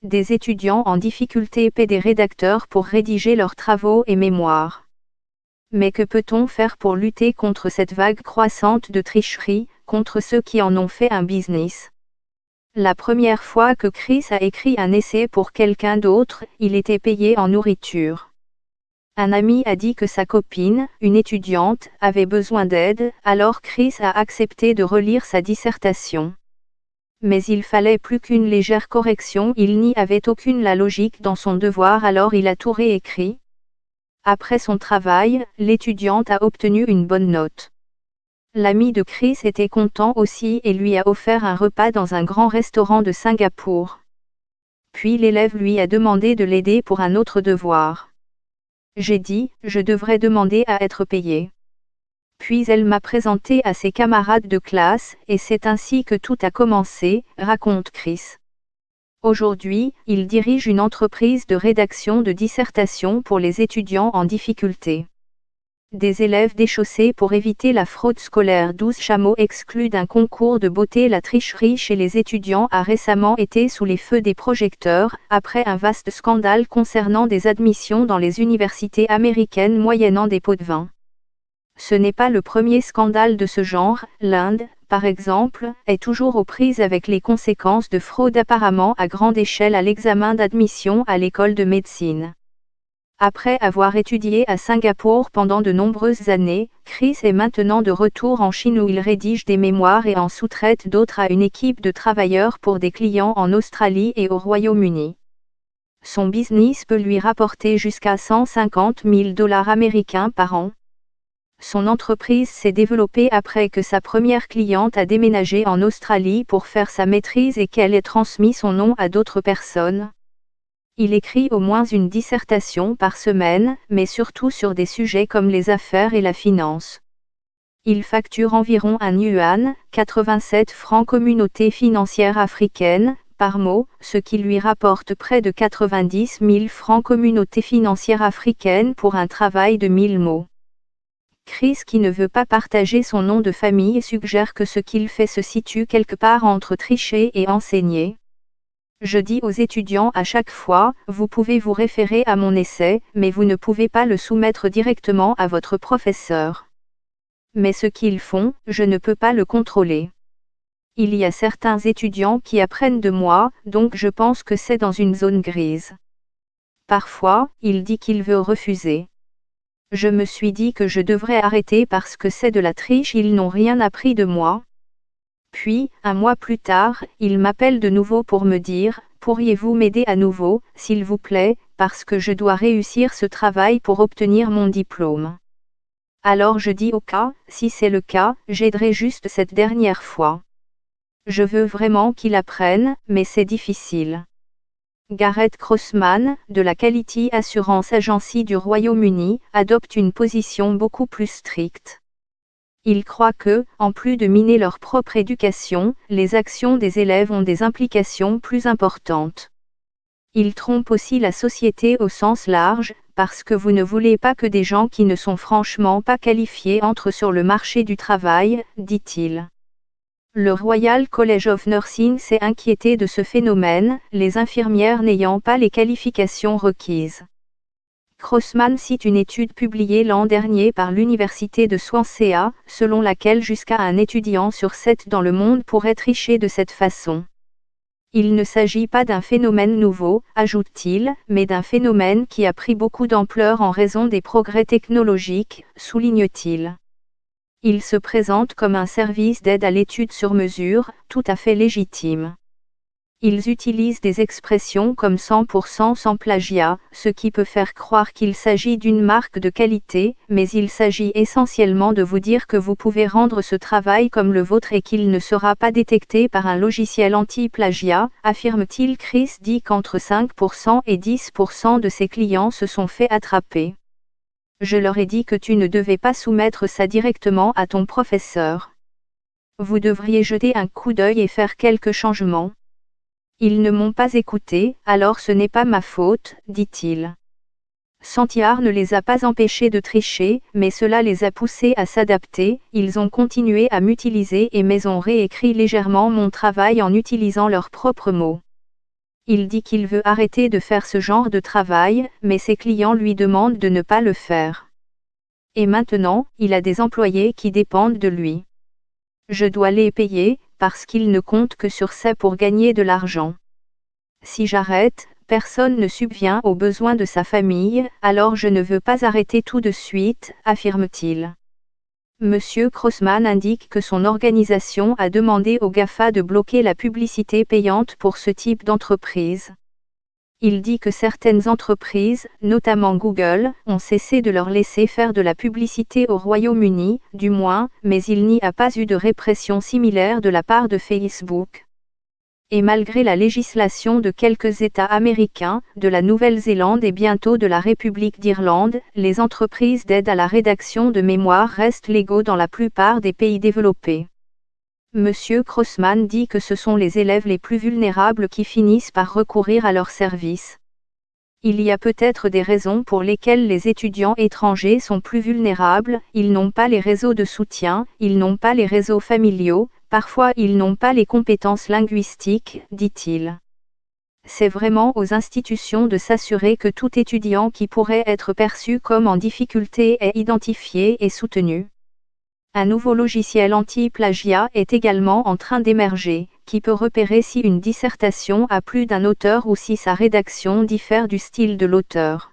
Des étudiants en difficulté paient des rédacteurs pour rédiger leurs travaux et mémoires. Mais que peut-on faire pour lutter contre cette vague croissante de tricherie, contre ceux qui en ont fait un business? La première fois que Chris a écrit un essai pour quelqu'un d'autre, il était payé en nourriture. Un ami a dit que sa copine, une étudiante, avait besoin d'aide, alors Chris a accepté de relire sa dissertation. Mais il fallait plus qu'une légère correction, il n'y avait aucune la logique dans son devoir, alors il a tout réécrit. Après son travail, l'étudiante a obtenu une bonne note. L'ami de Chris était content aussi et lui a offert un repas dans un grand restaurant de Singapour. Puis l'élève lui a demandé de l'aider pour un autre devoir. J'ai dit, je devrais demander à être payé. Puis elle m'a présenté à ses camarades de classe, et c'est ainsi que tout a commencé, raconte Chris. Aujourd'hui, il dirige une entreprise de rédaction de dissertation pour les étudiants en difficulté. Des élèves déchaussés pour éviter la fraude scolaire. 12 chameaux exclus d'un concours de beauté. La tricherie chez les étudiants a récemment été sous les feux des projecteurs, après un vaste scandale concernant des admissions dans les universités américaines moyennant des pots de vin. Ce n'est pas le premier scandale de ce genre. L'Inde, par exemple, est toujours aux prises avec les conséquences de fraude apparemment à grande échelle à l'examen d'admission à l'école de médecine. Après avoir étudié à Singapour pendant de nombreuses années, Chris est maintenant de retour en Chine où il rédige des mémoires et en sous-traite d'autres à une équipe de travailleurs pour des clients en Australie et au Royaume-Uni. Son business peut lui rapporter jusqu'à $150 000 américains par an. Son entreprise s'est développée après que sa première cliente a déménagé en Australie pour faire sa maîtrise et qu'elle ait transmis son nom à d'autres personnes. Il écrit au moins une dissertation par semaine, mais surtout sur des sujets comme les affaires et la finance. Il facture environ $1, 87 francs communauté financière africaine, par mot, ce qui lui rapporte près de 90 000 francs communauté financière africaine pour un travail de 1000 mots. Chris, qui ne veut pas partager son nom de famille, suggère que ce qu'il fait se situe quelque part entre tricher et enseigner. Je dis aux étudiants à chaque fois, vous pouvez vous référer à mon essai, mais vous ne pouvez pas le soumettre directement à votre professeur. Mais ce qu'ils font, je ne peux pas le contrôler. Il y a certains étudiants qui apprennent de moi, donc je pense que c'est dans une zone grise. Parfois, il dit qu'il veut refuser. Je me suis dit que je devrais arrêter parce que c'est de la triche, ils n'ont rien appris de moi. Puis, un mois plus tard, il m'appelle de nouveau pour me dire, pourriez-vous m'aider à nouveau, s'il vous plaît, parce que je dois réussir ce travail pour obtenir mon diplôme. Alors je dis ok, si c'est le cas, j'aiderai juste cette dernière fois. Je veux vraiment qu'il apprenne, mais c'est difficile. Gareth Crossman, de la Quality Assurance Agency du Royaume-Uni, adopte une position beaucoup plus stricte. Il croit que, en plus de miner leur propre éducation, les actions des élèves ont des implications plus importantes. Il trompe aussi la société au sens large, parce que vous ne voulez pas que des gens qui ne sont franchement pas qualifiés entrent sur le marché du travail, dit-il. Le Royal College of Nursing s'est inquiété de ce phénomène, les infirmières n'ayant pas les qualifications requises. Crossman cite une étude publiée l'an dernier par l'Université de Swansea, selon laquelle jusqu'à un étudiant sur 7 dans le monde pourrait tricher de cette façon. Il ne s'agit pas d'un phénomène nouveau, ajoute-t-il, mais d'un phénomène qui a pris beaucoup d'ampleur en raison des progrès technologiques, souligne-t-il. Il se présente comme un service d'aide à l'étude sur mesure, tout à fait légitime. Ils utilisent des expressions comme 100% sans plagiat, ce qui peut faire croire qu'il s'agit d'une marque de qualité, mais il s'agit essentiellement de vous dire que vous pouvez rendre ce travail comme le vôtre et qu'il ne sera pas détecté par un logiciel anti-plagiat, affirme-t-il. Chris dit qu'entre 5% et 10% de ses clients se sont fait attraper. Je leur ai dit que tu ne devais pas soumettre ça directement à ton professeur. Vous devriez jeter un coup d'œil et faire quelques changements. Ils ne m'ont pas écouté, alors ce n'est pas ma faute, dit-il. Santiar ne les a pas empêchés de tricher, mais cela les a poussés à s'adapter, ils ont continué à m'utiliser et mais ont réécrit légèrement mon travail en utilisant leurs propres mots. Il dit qu'il veut arrêter de faire ce genre de travail, mais ses clients lui demandent de ne pas le faire. Et maintenant, il a des employés qui dépendent de lui. Je dois les payer, parce qu'il ne compte que sur ça pour gagner de l'argent. Si j'arrête, personne ne subvient aux besoins de sa famille, alors je ne veux pas arrêter tout de suite, affirme-t-il. Monsieur Crossman indique que son organisation a demandé aux GAFA de bloquer la publicité payante pour ce type d'entreprise. Il dit que certaines entreprises, notamment Google, ont cessé de leur laisser faire de la publicité au Royaume-Uni, du moins, mais il n'y a pas eu de répression similaire de la part de Facebook. Et malgré la législation de quelques États américains, de la Nouvelle-Zélande et bientôt de la République d'Irlande, les entreprises d'aide à la rédaction de mémoire restent légaux dans la plupart des pays développés. Monsieur Crossman dit que ce sont les élèves les plus vulnérables qui finissent par recourir à leurs services. Il y a peut-être des raisons pour lesquelles les étudiants étrangers sont plus vulnérables, ils n'ont pas les réseaux de soutien, ils n'ont pas les réseaux familiaux, parfois ils n'ont pas les compétences linguistiques, dit-il. C'est vraiment aux institutions de s'assurer que tout étudiant qui pourrait être perçu comme en difficulté est identifié et soutenu. Un nouveau logiciel anti-plagiat est également en train d'émerger, qui peut repérer si une dissertation a plus d'un auteur ou si sa rédaction diffère du style de l'auteur.